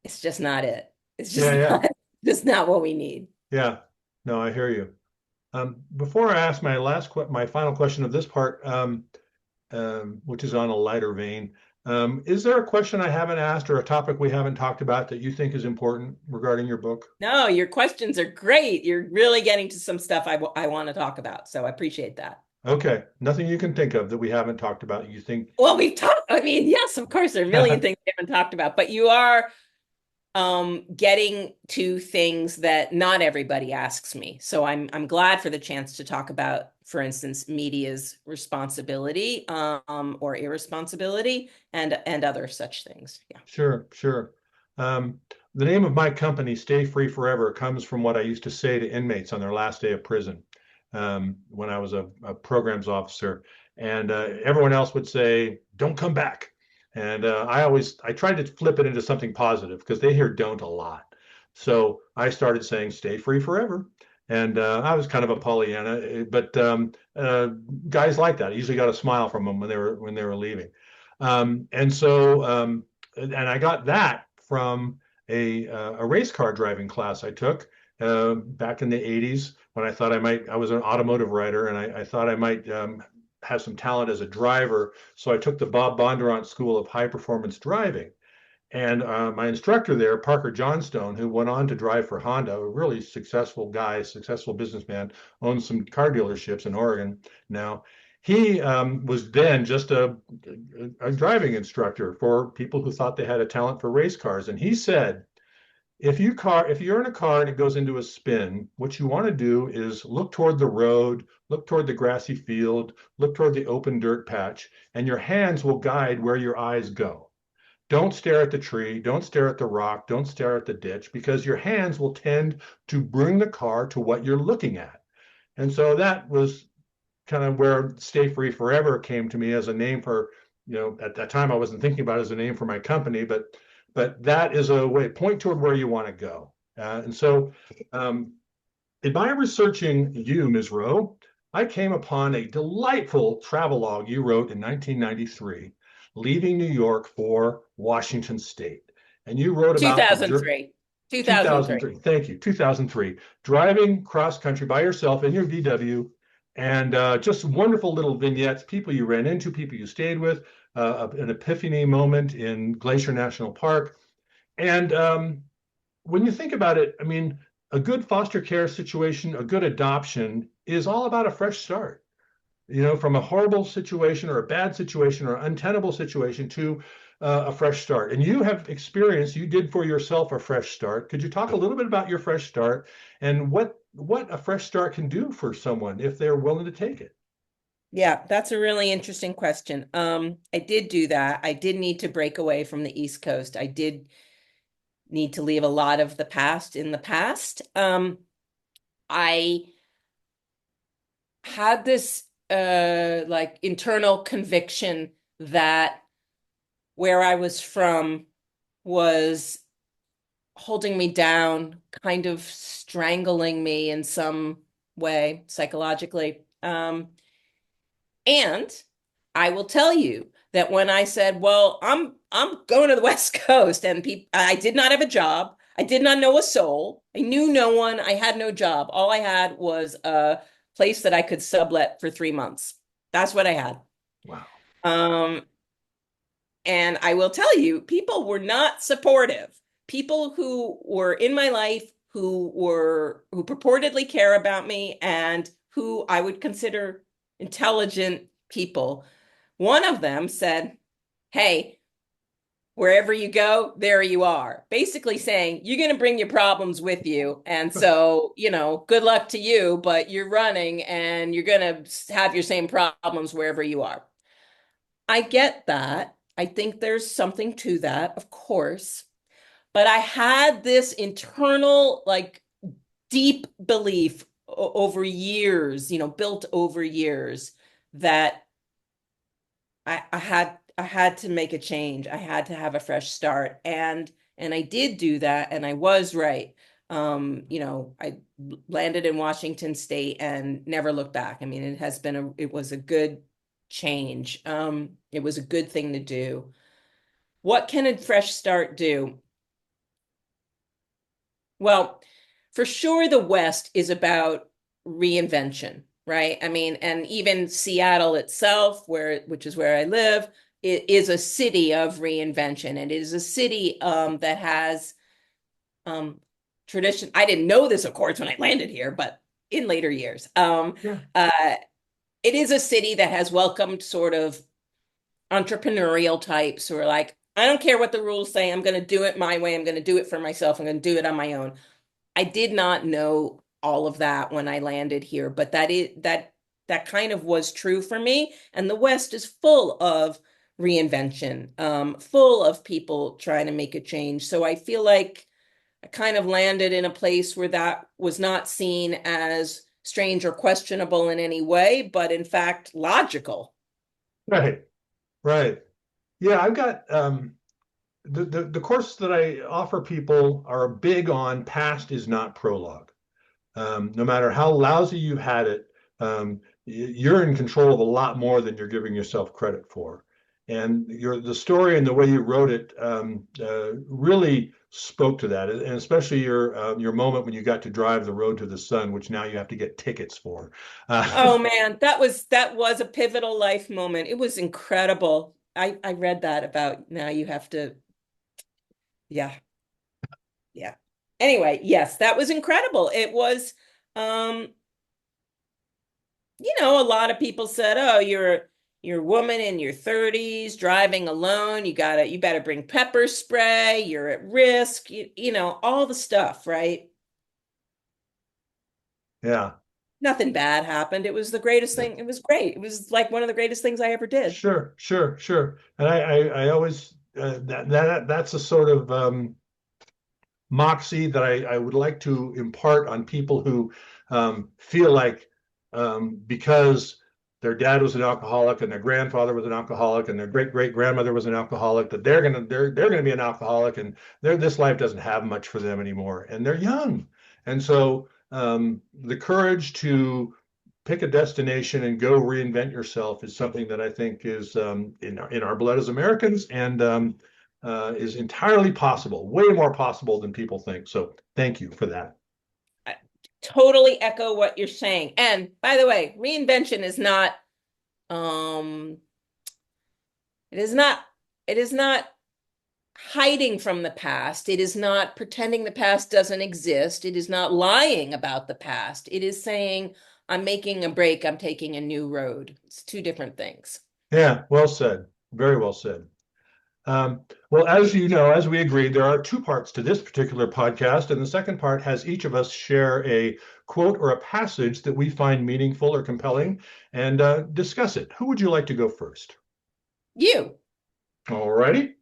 it's just not it. It's yeah, just yeah, not just not what we need. yeah. No, I hear you. Before I ask my final question of this part, which is on a lighter vein. Is there a question I haven't asked or a topic we haven't talked about that you think is important regarding your book? No, your questions are great. You're really getting to some stuff I want to talk about, so I appreciate that. Okay, nothing you can think of that we haven't talked about. You think? Well, we've talked, I mean, yes, of course, there are a million things we haven't talked about, but you are getting to things that not everybody asks me. So I'm glad for the chance to talk about, for instance, media's responsibility or irresponsibility and other such things. Yeah. Sure, sure. Um, the name of my company, Stay Free Forever, comes from what I used to say to inmates on their last day of prison when I was a programs officer. And everyone else would say, "Don't come back." And I tried to flip it into something positive because they hear "don't" a lot. So I started saying, "Stay free forever." And I was kind of a Pollyanna, but guys like that. I usually got a smile from them when they were leaving. And so and I got that from a race car driving class I took back in the 80s when I thought I was an automotive writer and I thought I might have some talent as a driver. So I took the Bob Bondurant School of High Performance Driving. And my instructor there, Parker Johnstone, who went on to drive for Honda, a really successful guy, successful businessman, owns some car dealerships in Oregon now. He was then just a driving instructor for people who thought they had a talent for race cars. And he said, if you're in a car and it goes into a spin, what you want to do is look toward the road, look toward the grassy field, look toward the open dirt patch, and your hands will guide where your eyes go. Don't stare at the tree, don't stare at the rock, don't stare at the ditch, because your hands will tend to bring the car to what you're looking at. And so that was kind of where Stay Free Forever came to me as a name for, at that time I wasn't thinking about it as a name for my company, but that is a way, point toward where you want to go. And so in my researching you, Ms. Rowe, I came upon a delightful travelogue you wrote in 1993, leaving New York for Washington State. And you wrote about the 2003. 2003. 2003. Thank you. 2003. Driving cross country by yourself in your VW, and just wonderful little vignettes, people you ran into, people you stayed with, an epiphany moment in Glacier National Park. And when you think about it, I mean, a good foster care situation, a good adoption is all about a fresh start. From a horrible situation or a bad situation or untenable situation to a fresh start. And you have experience, you did for yourself a fresh start. Could you talk a little bit about your fresh start and what a fresh start can do for someone if they're willing to take it? Yeah, that's a really interesting question. I did do that. I did need to break away from the East Coast. I did need to leave a lot of the past in the past. I had this like internal conviction that where I was from was holding me down, kind of strangling me in some way psychologically. And I will tell you that when I said, "Well, I'm going to the West Coast," and I did not have a job. I did not know a soul. I knew no one. I had no job. All I had was a place that I could sublet for 3 months. That's what I had. Wow. Um, and I will tell you, people were not supportive. People who were in my life who purportedly care about me and who I would consider intelligent people. One of them said, "Hey, wherever you go, there you are." Basically saying, "You're going to bring your problems with you. And so, good luck to you, but you're running and you're going to have your same problems wherever you are." I get that. I think there's something to that, of course. But I had this internal, like, deep belief over years, built over years that I had to make a change. I had to have a fresh start. And I did do that, and I was right. I landed in Washington State and never looked back. I mean, it was a good change. It was a good thing to do. What can a fresh start do? Well, for sure, the West is about reinvention, right? I mean, and even Seattle itself, which is where I live, it is a city of reinvention. It is a city that has tradition. I didn't know this, of course, when I landed here, but in later years, Yeah. it is a city that has welcomed sort of entrepreneurial types who are like, I don't care what the rules say. I'm going to do it my way. I'm going to do it for myself. I'm going to do it on my own. I did not know all of that when I landed here, but that kind of was true for me. And the West is full of reinvention, full of people trying to make a change. So I feel like I kind of landed in a place where that was not seen as strange or questionable in any way, but in fact logical. Right, right. Yeah, I've got the courses that I offer people are big on past is not prologue. No matter how lousy you've had it, you're in control of a lot more than you're giving yourself credit for. And the story and the way you wrote it really spoke to that, and especially your moment when you got to drive the road to the sun, which now you have to get tickets for. Oh man, that was a pivotal life moment. It was incredible. I read that about now you have to, yeah, yeah. Anyway, yes, that was incredible. It was um a lot of people said, "Oh, you're a woman in your 30s driving alone. You better bring pepper spray. You're at risk. All the stuff, right?" Yeah. Nothing bad happened. It was the greatest thing. It was great. It was like one of the greatest things I ever did. Sure, sure, sure. And I always that's a sort of moxie that I would like to impart on people who feel like because their dad was an alcoholic and their grandfather was an alcoholic and their great great grandmother was an alcoholic, that they're gonna be an alcoholic, and this life doesn't have much for them anymore, and they're young. And so the courage to pick a destination and go reinvent yourself is something that I think is in our blood as Americans, and is entirely possible, way more possible than people think. So thank you for that. I totally echo what you're saying. And by the way, reinvention is not um it is not it is not hiding from the past. It is not pretending the past doesn't exist. It is not lying about the past. It is saying, I'm making a break, I'm taking a new road. It's two different things. Yeah, well said. Very well said. Well, as you know, as we agreed, there are two parts to this particular podcast, and the second part has each of us share a quote or a passage that we find meaningful or compelling and discuss it. Who would you like to go first? You. All righty.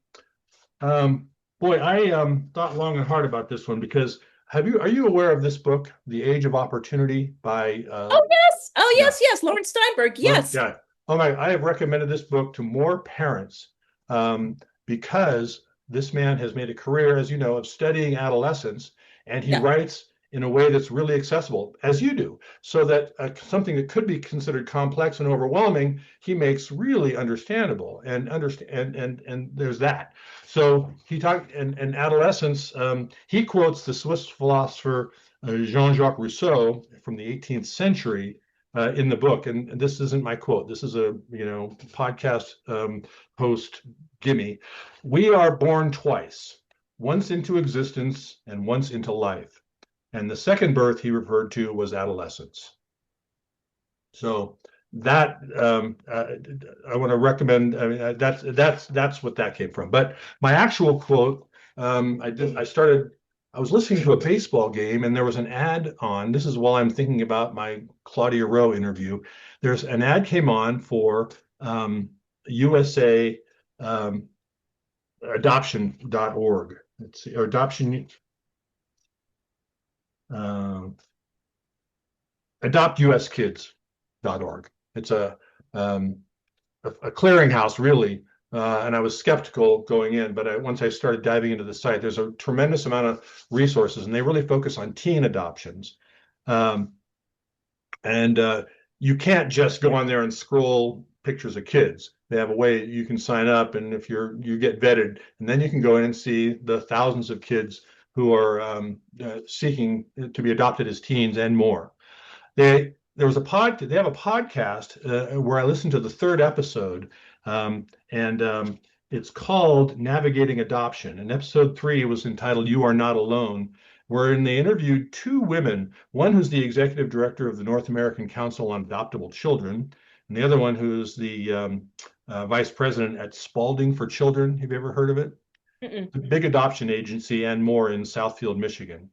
Boy, I thought long and hard about this one because are you aware of this book, The Age of Opportunity by Oh yes. Oh yeah, yes, yes. Lawrence Steinberg. Yes. yeah. Oh my, I have recommended this book to more parents um, because this man has made a career, as you know, of studying adolescence, and he Yeah. writes in a way that's really accessible, as you do, so that something that could be considered complex and overwhelming, he makes really understandable and understand, and there's that. So he talked in adolescence. He quotes the Swiss philosopher Jean-Jacques Rousseau from the 18th century in the book, and this isn't my quote. This is a podcast host gimme. We are born twice, once into existence and once into life, and the second birth he referred to was adolescence. So that I want to recommend. I mean, that's what that came from. But my actual quote, I was listening to a baseball game and there was an ad on. This is while I'm thinking about my Claudia Rowe interview. There's an ad came on for USA adoption.org. It's or adoption uh, adoptuskids.org. It's a clearinghouse, really. And I was skeptical going in, but once I started diving into the site, there's a tremendous amount of resources, and they really focus on teen adoptions. Um, and you can't just go on there and scroll pictures of kids. They have a way you can sign up, and if you get vetted, and then you can go in and see the thousands of kids who are seeking to be adopted as teens and more. They have a podcast where I listened to the third episode, and it's called Navigating Adoption. And episode 3 was entitled "You Are Not Alone," wherein they interviewed two women, one who's the executive director of the North American Council on Adoptable Children, and the other one who's the vice president at Spalding for Children. Have you ever heard of it? Mm-mm. A big adoption agency and more in Southfield, Michigan. Okay.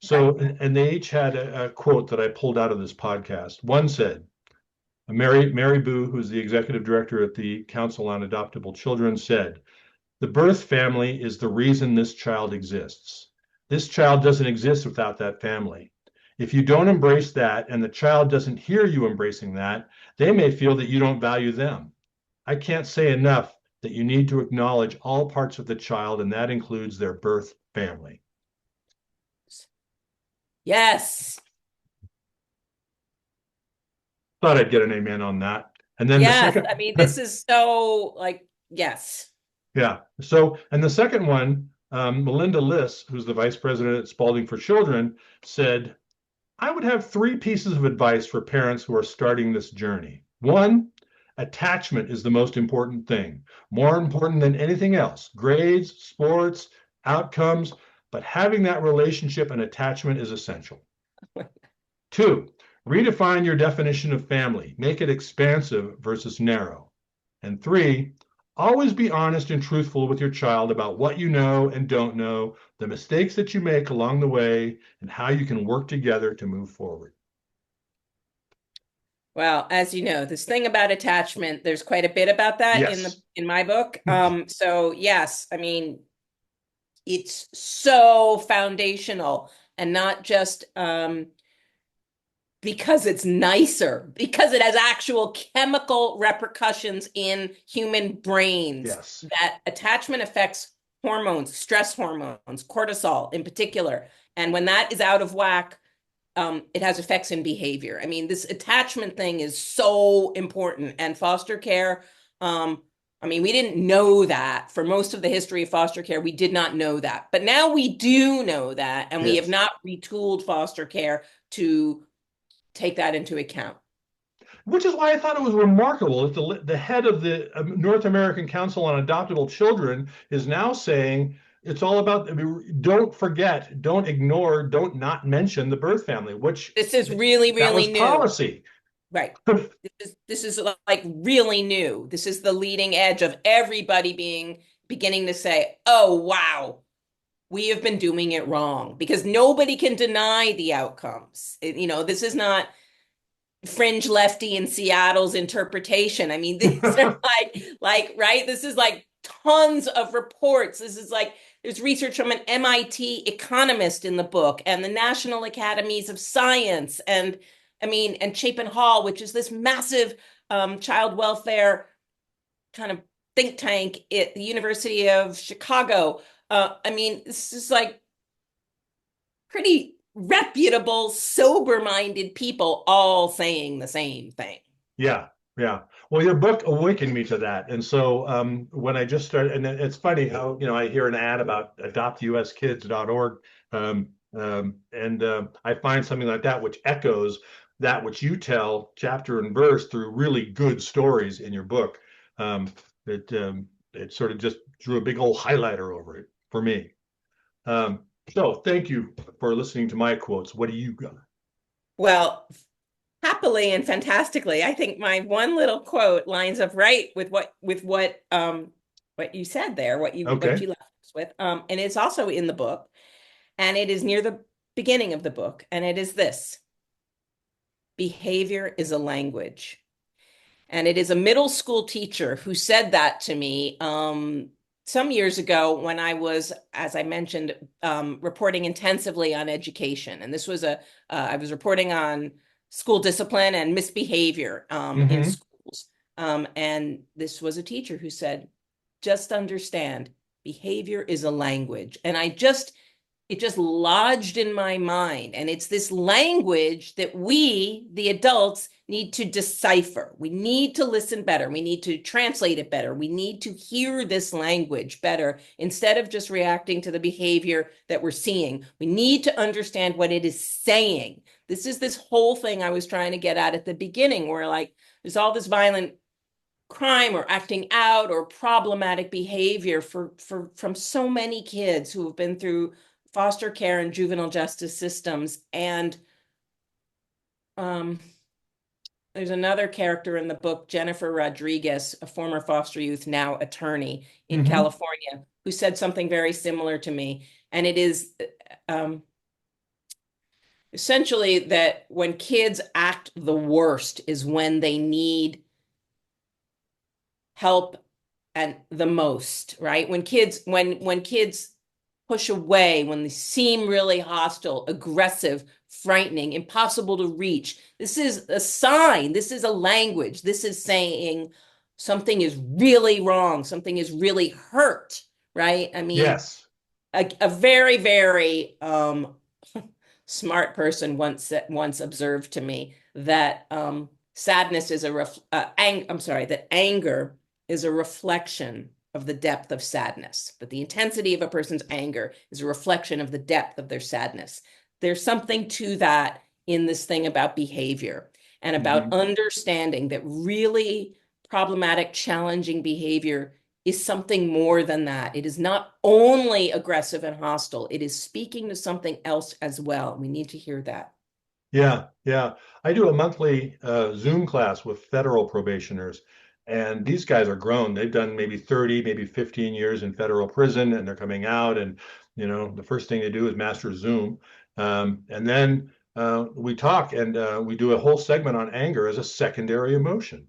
So, and they each had a quote that I pulled out of this podcast. One said, Mary Boo, who's the executive director at the Council on Adoptable Children, said, "The birth family is the reason this child exists. This child doesn't exist without that family. If you don't embrace that and the child doesn't hear you embracing that, they may feel that you don't value them. I can't say enough that you need to acknowledge all parts of the child, and that includes their birth family." Yes. Thought I'd get an amen on that. And then the Yes. second, I mean, this is so like, yes. yeah. So, and the second one, Melinda Liss, who's the vice president at Spalding for Children, said, "I would have three pieces of advice for parents who are starting this journey. One, attachment is the most important thing, more important than anything else, grades, sports, outcomes, but having that relationship and attachment is essential. Two, redefine your definition of family, make it expansive versus narrow. And three, always be honest and truthful with your child about what you know and don't know, the mistakes that you make along the way, and how you can work together to move forward." Well, as you know, this thing about attachment, there's quite a bit about that Yes. in my book. So yes, I mean, it's so foundational and not just because it's nicer, because it has actual chemical repercussions in human brains. Yes. That attachment affects hormones, stress hormones, cortisol in particular. And when that is out of whack, it has effects in behavior. I mean, this attachment thing is so important. And foster care, I mean, we didn't know that for most of the history of foster care. We did not know that. But now we do know that. And we have Yes. not retooled foster care to take that into account. Which is why I thought it was remarkable that the head of the North American Council on Adoptable Children is now saying it's all about, I mean, don't forget, don't ignore, don't not mention the birth family, which This is really, that was really new. policy. Right. This is like really new. This is the leading edge of everybody beginning to say, oh, wow, we have been doing it wrong, because nobody can deny the outcomes. This is not fringe lefty in Seattle's interpretation. I mean, these are right? This is like tons of reports. This is like there's research from an MIT economist in the book and the National Academies of Science and I mean, and Chapin Hall, which is this massive child welfare kind of think tank at the University of Chicago. I mean, this is like pretty reputable, sober-minded people all saying the same thing. Yeah, yeah. Well, your book awakened me to that. And so when I just started, and it's funny how, I hear an ad about adoptuskids.org, and I find something like that which echoes that which you tell chapter and verse through really good stories in your book. It sort of just drew a big old highlighter over it for me. So thank you for listening to my quotes. What do you got? Well, happily and fantastically, I think my one little quote lines up right with what you said there, what you Okay. left us with. And it's also in the book, and it is near the beginning of the book, and it is this: behavior is a language. And it is a middle school teacher who said that to me some years ago when I was, as I mentioned, reporting intensively on education. And this was I was reporting on school discipline and misbehavior in Mm-hmm. schools. And this was a teacher who said, just understand, behavior is a language. And it just lodged in my mind. And it's this language that we, the adults, need to decipher. We need to listen better. We need to translate it better. We need to hear this language better instead of just reacting to the behavior that we're seeing. We need to understand what it is saying. This is this whole thing I was trying to get at the beginning, where like there's all this violent crime or acting out or problematic behavior from so many kids who have been through foster care and juvenile justice systems. And there's another character in the book, Jennifer Rodriguez, a former foster youth, now attorney in Hmm. California, who said something very similar to me. And it is um, essentially that when kids act the worst is when they need help and the most, right? When kids push away, when they seem really hostile, aggressive, frightening, impossible to reach, this is a sign, this is a language, this is saying something is really wrong, something is really hurt, right? I mean, Yes. a very, very smart person once observed to me that sadness is that anger is a reflection of the depth of sadness. That the intensity of a person's anger is a reflection of the depth of their sadness. There's something to that in this thing about behavior and about Hmm. understanding that really problematic, challenging behavior is something more than that. It is not only aggressive and hostile, it is speaking to something else as well. We need to hear that. Yeah, yeah. I do a monthly Zoom class with federal probationers, and these guys are grown. They've done maybe 30, maybe 15 years in federal prison, and they're coming out. And the first thing they do is master Zoom, and then we talk, and we do a whole segment on anger as a secondary emotion.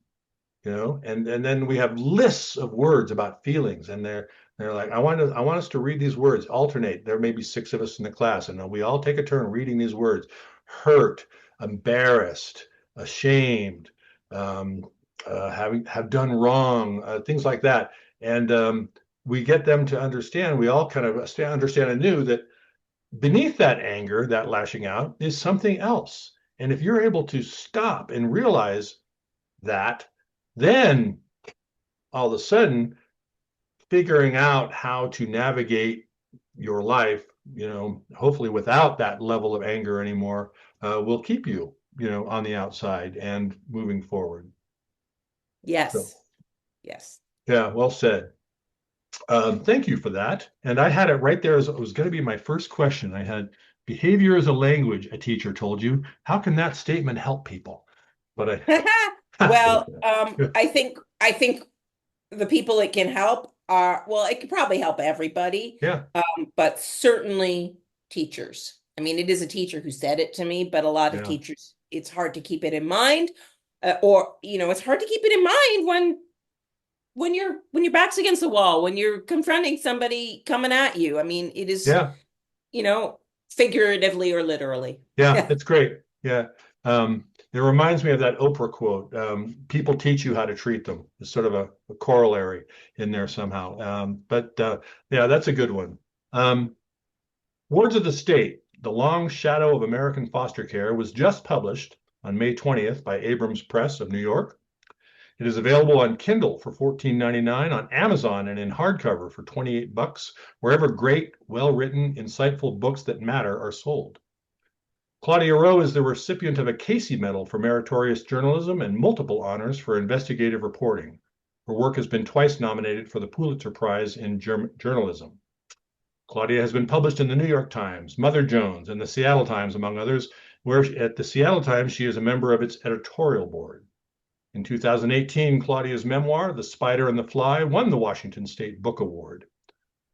And then we have lists of words about feelings, and they're like, I want us to read these words, alternate. There may be six of us in the class, and we all take a turn reading these words: hurt, embarrassed, ashamed, um, have done wrong, things like that. And we get them to understand. We all kind of understand anew that beneath that anger, that lashing out, is something else. And if you're able to stop and realize that, then all of a sudden figuring out how to navigate your life, hopefully without that level of anger anymore, will keep you, on the outside and moving forward. So, Yes, yes. yeah, well said. Thank you for that. And I had it right there as it was going to be my first question. I had behavior as a language, a teacher told you. How can that statement help people? But I, Well, I think the people it can help are, well, it could probably help everybody, yeah, but certainly teachers. I mean, it is a teacher who said it to me, but a lot of yeah, teachers, it's hard to keep it in mind, or it's hard to keep it in mind when your back's against the wall, when you're confronting somebody coming at you. I mean, it is, yeah. you know, figuratively or literally. Yeah, Yeah. it's great. Yeah. It reminds me of that Oprah quote. People teach you how to treat them. It's sort of a corollary in there somehow. But yeah, that's a good one. Um, Words of the State, The Long Shadow of American Foster Care was just published on May 20th by Abrams Press of New York. It is available on Kindle for $14.99, on Amazon and in hardcover for $28, wherever great, well-written, insightful books that matter are sold. Claudia Rowe is the recipient of a Casey Medal for meritorious journalism and multiple honors for investigative reporting. Her work has been twice nominated for the Pulitzer Prize in journalism. Claudia has been published in the New York Times, Mother Jones, and the Seattle Times, among others, where at the Seattle Times she is a member of its editorial board. In 2018, Claudia's memoir, The Spider and the Fly, won the Washington State Book Award.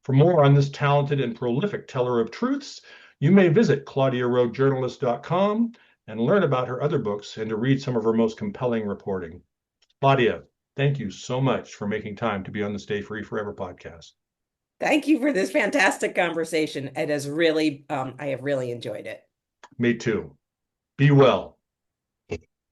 For more on this talented and prolific teller of truths, you may visit ClaudiaRoweJournalist.com and learn about her other books and to read some of her most compelling reporting. Claudia, thank you so much for making time to be on the Stay Free Forever podcast. Thank you for this fantastic conversation. It has really, I have really enjoyed it. Me too. Be well.